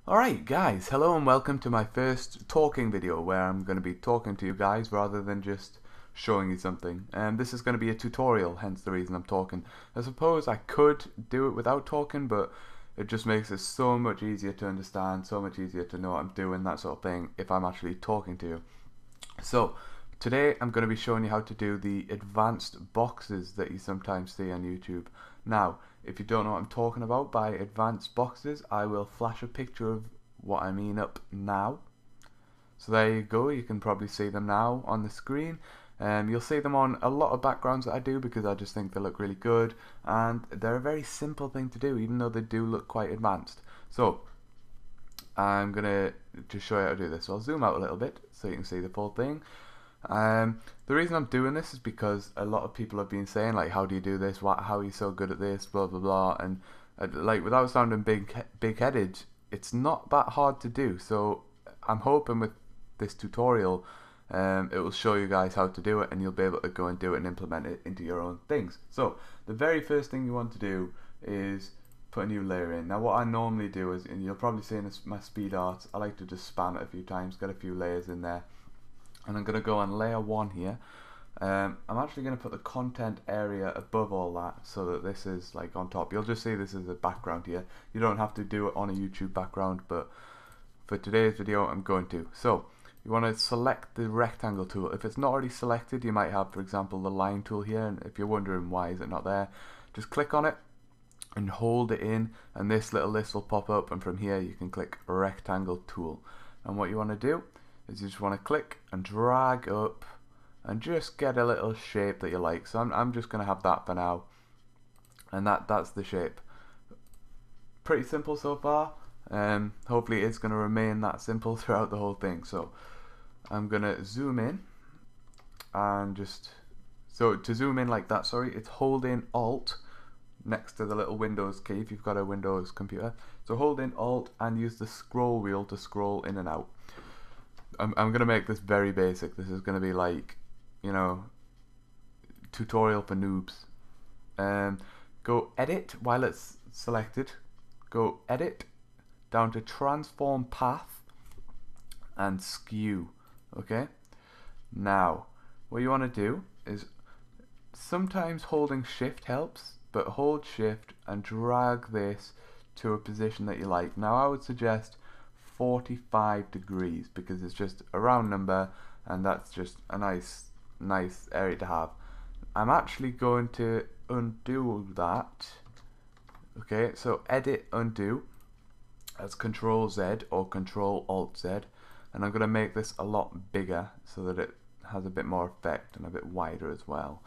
Alright guys, hello and welcome to my first talking video where I'm going to be talking to you guys rather than just showing you something. And this is going to be a tutorial, hence the reason I'm talking. I suppose I could do it without talking, but it just makes it so much easier to understand, so much easier to know what I'm doing, that sort of thing, if I'm actually talking to you. So, today I'm going to be showing you how to do the advanced boxes that you sometimes see on YouTube. Now, if you don't know what I'm talking about by advanced boxes, I will flash a picture of what I mean up now. So there you go, you can probably see them now on the screen. You'll see them on a lot of backgrounds that I do because I just think they look really good, and they're a very simple thing to do even though they do look quite advanced. So I'm gonna just show you how to do this. So I'll zoom out a little bit so you can see the full thing. The reason I'm doing this is because a lot of people have been saying, like, how do you do this, how are you so good at this, blah blah blah, and like, without sounding big-headed, it's not that hard to do. So I'm hoping with this tutorial it will show you guys how to do it, and you'll be able to go and do it and implement it into your own things. So the very first thing you want to do is put a new layer in. Now what I normally do is, and you'll probably see in my speed art, I like to just spam it a few times, get a few layers in there. And I'm going to go on layer 1 here. I'm actually going to put the content area above all that so that this is like on top. You'll just see this is a background here. You don't have to do it on a YouTube background, but for today's video I'm going to. So you want to select the rectangle tool. If it's not already selected, you might have, for example, the line tool here, and if you're wondering why is it not there, just click on it and hold it in, and this little list will pop up, and from here you can click rectangle tool. And what you want to do is you just want to click and drag up and just get a little shape that you like. So I'm just going to have that for now, and that's the shape. Pretty simple so far. Hopefully it's going to remain that simple throughout the whole thing. So I'm going to zoom in and just, so to zoom in like that, sorry, it's holding Alt next to the little Windows key if you've got a Windows computer. So hold in Alt and use the scroll wheel to scroll in and out. I'm going to make this very basic. This is going to be like, you know, tutorial for noobs. Go edit while it's selected. Go edit down to transform path and skew. Okay? Now, what you want to do is, sometimes holding shift helps, but hold shift and drag this to a position that you like. Now I would suggest 45 degrees because it's just a round number, and that's just a nice area to have. I'm actually going to undo that. Okay, so edit, undo, that's Control Z or Control Alt Z, and I'm going to make this a lot bigger so that it has a bit more effect and a bit wider as well.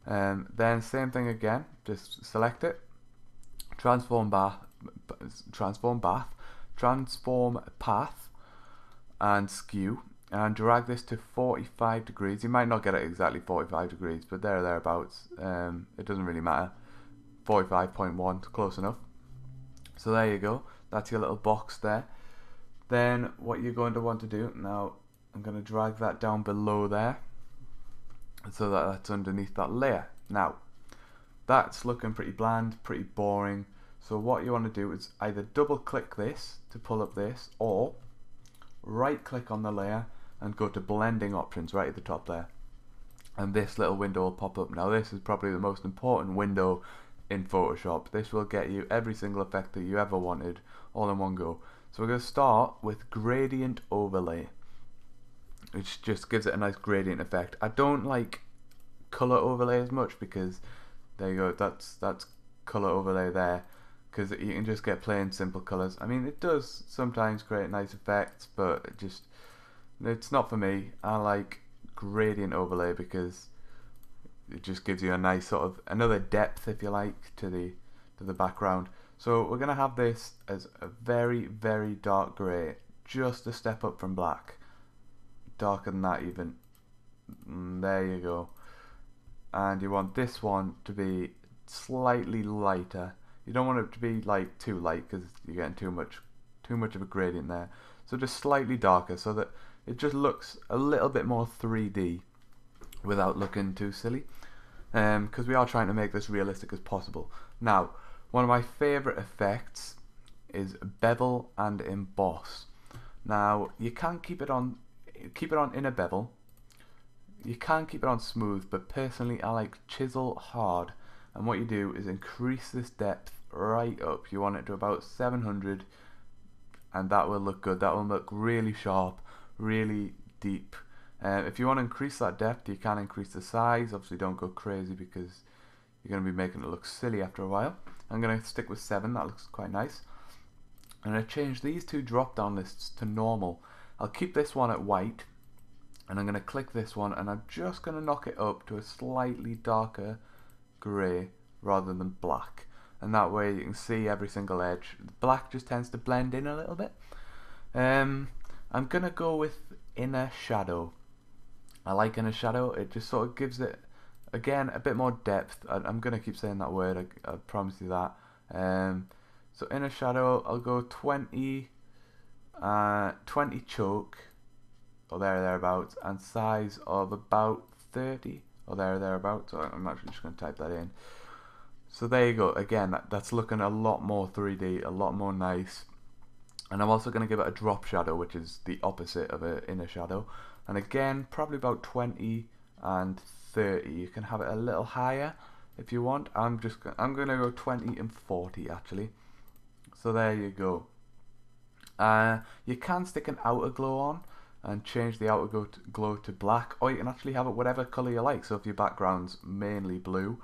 Then same thing again, just select it, transform path and skew, and drag this to 45 degrees. You might not get it exactly 45 degrees, but thereabouts. It doesn't really matter. 45.1, close enough. So there you go, that's your little box there. Then what you're going to want to do, now I'm going to drag that down below there so that that's underneath that layer. Now that's looking pretty bland, pretty boring. So what you want to do is either double click this to pull up this, or right click on the layer and go to blending options right at the top there, and this little window will pop up. Now this is probably the most important window in Photoshop. This will get you every single effect that you ever wanted all in one go. So we're going to start with gradient overlay, which just gives it a nice gradient effect. I don't like color overlay as much because there you go, that's color overlay there, because you can just get plain simple colors. I mean, it does sometimes create nice effects, but it's not for me. I like gradient overlay because it just gives you a nice sort of another depth, if you like, to the background. So we're gonna have this as a very, very dark grey, just a step up from black, darker than that even. There you go. And you want this one to be slightly lighter. You don't want it to be like too light because you're getting too much of a gradient there. So just slightly darker so that it just looks a little bit more 3D without looking too silly, because we are trying to make this realistic as possible. Now, one of my favourite effects is bevel and emboss. Now you can keep it on inner bevel. You can keep it on smooth, but personally I like chisel hard. And what you do is increase this depth right up. You want it to about 700, and that will look good. That will look really sharp, really deep. If you want to increase that depth, you can increase the size. Obviously don't go crazy because you're going to be making it look silly after a while. I'm going to stick with 7, that looks quite nice. I'm going to change these two drop down lists to normal. I'll keep this one at white, and I'm going to click this one, and I'm just going to knock it up to a slightly darker grey rather than black, and that way you can see every single edge. The black just tends to blend in a little bit. I'm going to go with inner shadow. I like inner shadow. It just sort of gives it, again, a bit more depth. I'm going to keep saying that word, I promise you that. So inner shadow, I'll go 20 choke, or thereabouts, and size of about 30, or thereabouts. So I'm actually just going to type that in. So there you go. Again, that's looking a lot more 3D, a lot more nice. And I'm also going to give it a drop shadow, which is the opposite of an inner shadow. And again, probably about 20 and 30. You can have it a little higher if you want. I'm going to go 20 and 40 actually. So there you go. You can stick an outer glow on and change the outer glow to black, or you can actually have it whatever colour you like. So if your background's mainly blue,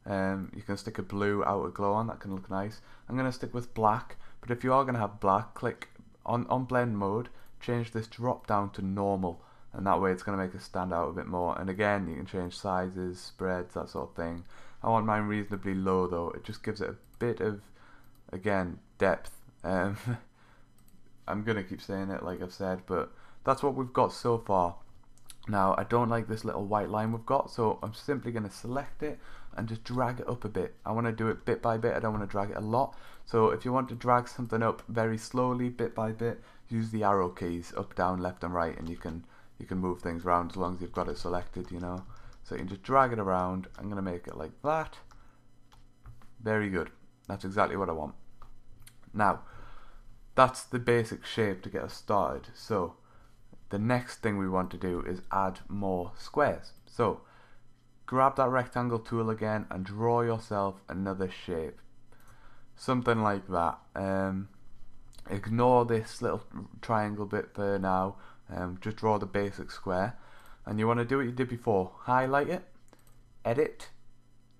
you can stick a blue outer glow on. That can look nice. I'm going to stick with black, but if you are going to have black, click on blend mode, change this drop down to normal, and that way it's going to make it stand out a bit more. And again, you can change sizes, spreads, that sort of thing. I want mine reasonably low though. It just gives it a bit of, again, depth. I'm going to keep saying it like I've said, but that's what we've got so far. Now I don't like this little white line we've got, so I'm simply going to select it and just drag it up a bit. I want to do it bit by bit. I don't want to drag it a lot. So if you want to drag something up very slowly, bit by bit, use the arrow keys up, down, left and right, and you can move things around as long as you've got it selected, you know. So you can just drag it around. I'm going to make it like that. Very good. That's exactly what I want. Now that's the basic shape to get us started. So the next thing we want to do is add more squares. So grab that rectangle tool again and draw yourself another shape. Something like that. Ignore this little triangle bit for now. Just draw the basic square. And you want to do what you did before. Highlight it, edit,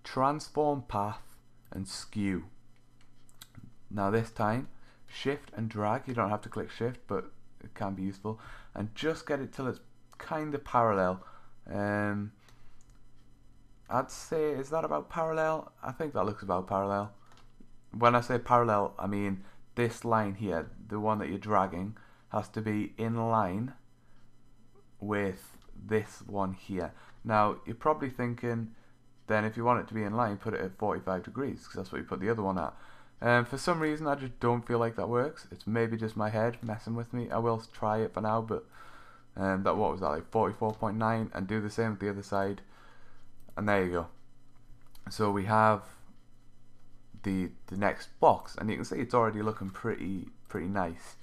transform path, and skew. Now this time, shift and drag. You don't have to click shift, but it can be useful. And just get it till it's kind of parallel. I'd say, is that about parallel? I think that looks about parallel. When I say parallel, I mean this line here, the one that you're dragging, has to be in line with this one here. Now you're probably thinking, then if you want it to be in line, put it at 45 degrees, because that's what you put the other one at. For some reason I just don't feel like that works. It's maybe just my head messing with me. I will try it for now, but what was that, like 44.9, and do the same with the other side, and there you go. So we have the next box, and you can see it's already looking pretty nice.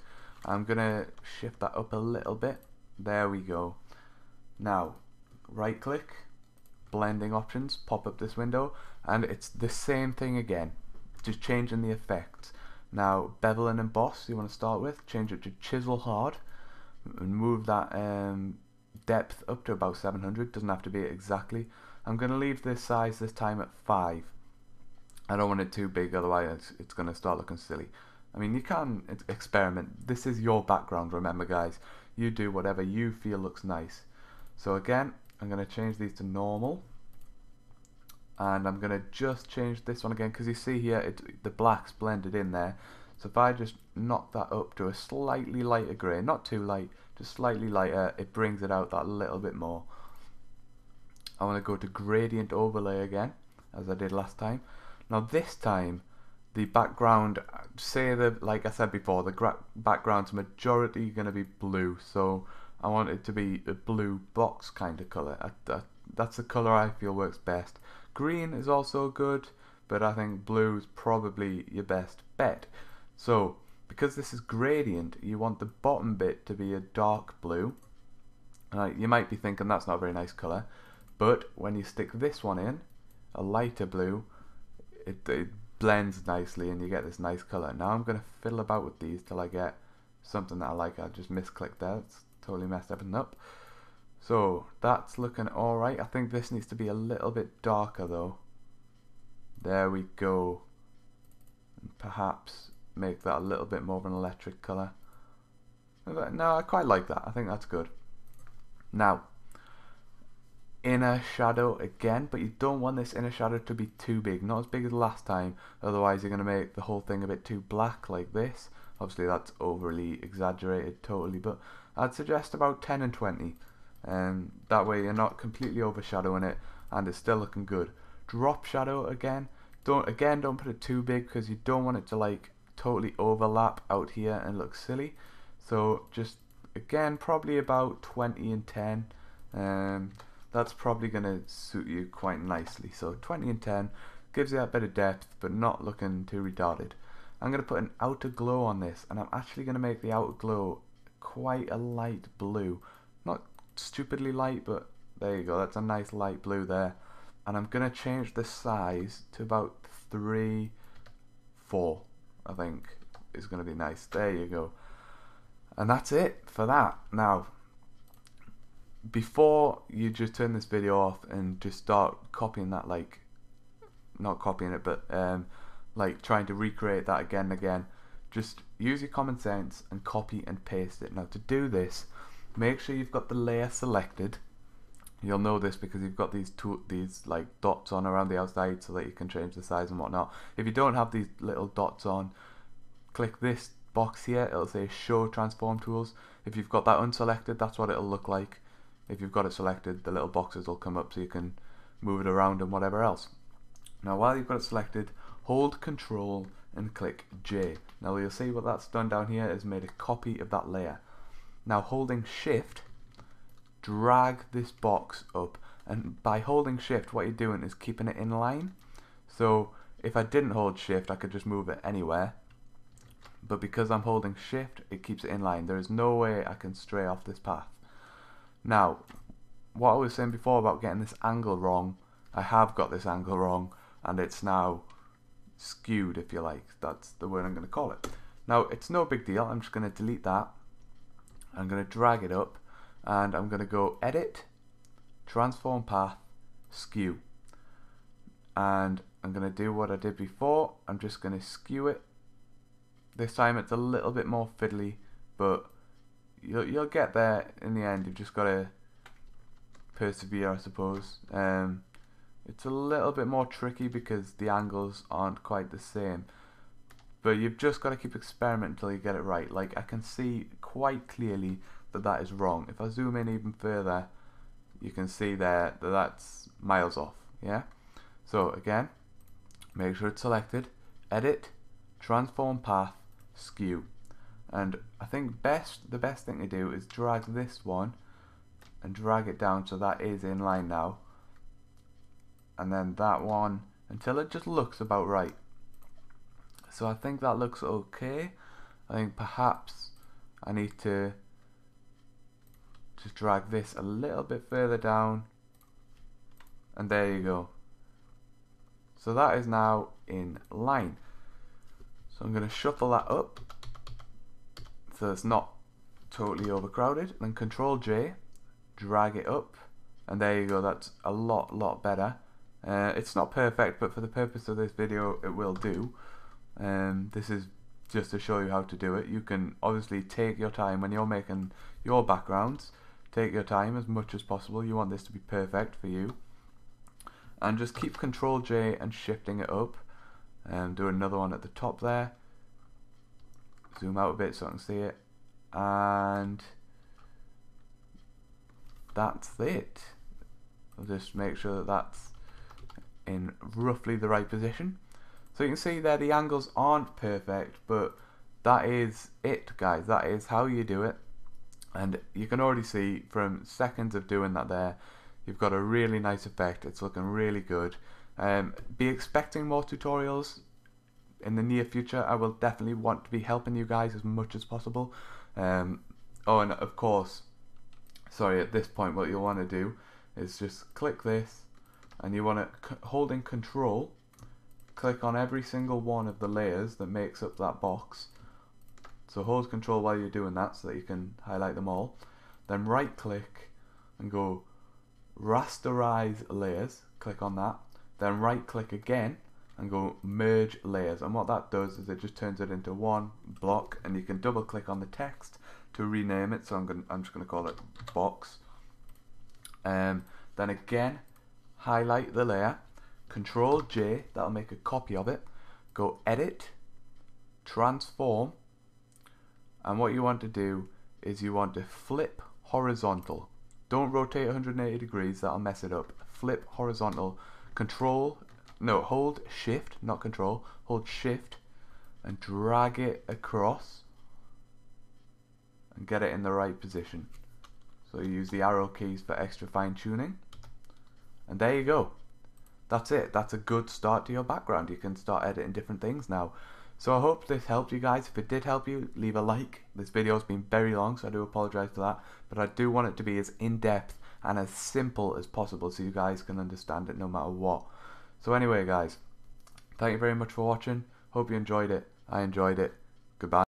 I'm gonna shift that up a little bit. There we go. Now right click, blending options, pop up this window, and it's the same thing again, just changing the effects. Now bevel and emboss you want to start with, change it to chisel hard, and move that depth up to about 700. Doesn't have to be exactly. I'm going to leave this size this time at 5. I don't want it too big, otherwise it's going to start looking silly. I mean, you can experiment. This is your background, remember guys. You do whatever you feel looks nice. So again, I'm going to change these to normal, and I'm going to just change this one again, because you see here the black's blended in there. So if I just knock that up to a slightly lighter grey, not too light, just slightly lighter, it brings it out that little bit more. I want to go to gradient overlay again, as I did last time. Now this time the background, like I said before, the background's majority going to be blue, so I want it to be a blue box kind of colour. That's the colour I feel works best. Green is also good, but I think blue is probably your best bet. So because this is gradient, you want the bottom bit to be a dark blue. You might be thinking that's not a very nice colour, but when you stick this one in, a lighter blue, it blends nicely and you get this nice colour. Now I'm going to fiddle about with these till I get something that I like. I just misclicked there, it's totally messed everything up. So that's looking alright. I think this needs to be a little bit darker though. There we go. And perhaps make that a little bit more of an electric colour. No, I quite like that. I think that's good. Now, inner shadow again, but you don't want this inner shadow to be too big, not as big as last time, otherwise you're going to make the whole thing a bit too black like this. Obviously that's overly exaggerated totally, but I'd suggest about 10 and 20, and that way you're not completely overshadowing it and it's still looking good. Drop shadow again, don't put it too big because you don't want it to like totally overlap out here and look silly. So just again probably about 20 and 10. That's probably going to suit you quite nicely. So 20 and 10 gives you that bit of depth but not looking too retarded. I'm going to put an outer glow on this, and I'm actually going to make the outer glow quite a light blue. Not stupidly light, but there you go, that's a nice light blue there. And I'm going to change the size to about 3, 4, I think is going to be nice. There you go. And that's it for that. Now, before you just turn this video off and just start copying that, like, not copying it, but like trying to recreate that again and again, just use your common sense and copy and paste it. Now to do this, make sure you've got the layer selected. You'll know this because you've got these like dots on around the outside so that you can change the size and whatnot. If you don't have these little dots on, click this box here, it'll say show transform tools. If you've got that unselected, that's what it'll look like. If you've got it selected, the little boxes will come up so you can move it around and whatever else. Now while you've got it selected, hold Control and click J. Now you'll see what that's done down here is made a copy of that layer. Now holding Shift, drag this box up, and by holding Shift what you're doing is keeping it in line. So if I didn't hold Shift I could just move it anywhere, but because I'm holding Shift it keeps it in line. There is no way I can stray off this path. Now what I was saying before about getting this angle wrong, I have got this angle wrong and it's now skewed, if you like. That's the word I'm going to call it. Now it's no big deal, I'm just going to delete that. I'm going to drag it up and I'm going to go Edit, Transform Path, Skew, and I'm going to do what I did before. I'm just going to skew it. This time it's a little bit more fiddly, but you'll get there in the end. You've just got to persevere, I suppose. It's a little bit more tricky because the angles aren't quite the same, but you've just got to keep experimenting until you get it right. Like I can see quite clearly that that is wrong. If I zoom in even further, you can see there that that's miles off. Yeah. So again, make sure it's selected, Edit, Transform Path, Skew, and I think the best thing to do is drag this one and drag it down so that is in line now, and then that one until it just looks about right. So I think that looks okay. I think perhaps I need to just drag this a little bit further down, and there you go. So that is now in line. So I'm going to shuffle that up so it's not totally overcrowded, then Control J, drag it up, and there you go. That's a lot better. It's not perfect, but for the purpose of this video it will do. This is just to show you how to do it. You can obviously take your time when you're making your backgrounds. Take your time as much as possible. You want this to be perfect for you, and just keep Control J and shifting it up, and do another one at the top there. Zoom out a bit so I can see it, and that's it. I'll just make sure that that's in roughly the right position. So you can see there the angles aren't perfect, but that is it, guys. That is how you do it, and you can already see from seconds of doing that there, you've got a really nice effect. It's looking really good. Be expecting more tutorials in the near future I will definitely want to be helping you guys as much as possible. Oh, and of course, sorry, at this point what you'll want to do is just click this, and you want to, holding Control, click on every single one of the layers that makes up that box. So hold Control while you're doing that so that you can highlight them all. Then right click and go rasterize layers, click on that. Then right click again and go merge layers, and what that does is it just turns it into one block, and you can double click on the text to rename it. So I'm just going to call it box. Then again, highlight the layer, Control J, that'll make a copy of it. Go edit, transform, and what you want to do is you want to flip horizontal. Don't rotate 180 degrees, that'll mess it up. Flip horizontal. Hold Shift, not Control, hold Shift and drag it across and get it in the right position. So you use the arrow keys for extra fine tuning, and there you go. That's it. That's a good start to your background. You can start editing different things now. So I hope this helped you guys. If it did help you, leave a like. This video's been very long, so I do apologize for that, but I do want it to be as in-depth and as simple as possible so you guys can understand it no matter what. So anyway guys, thank you very much for watching. Hope you enjoyed it. I enjoyed it. Goodbye.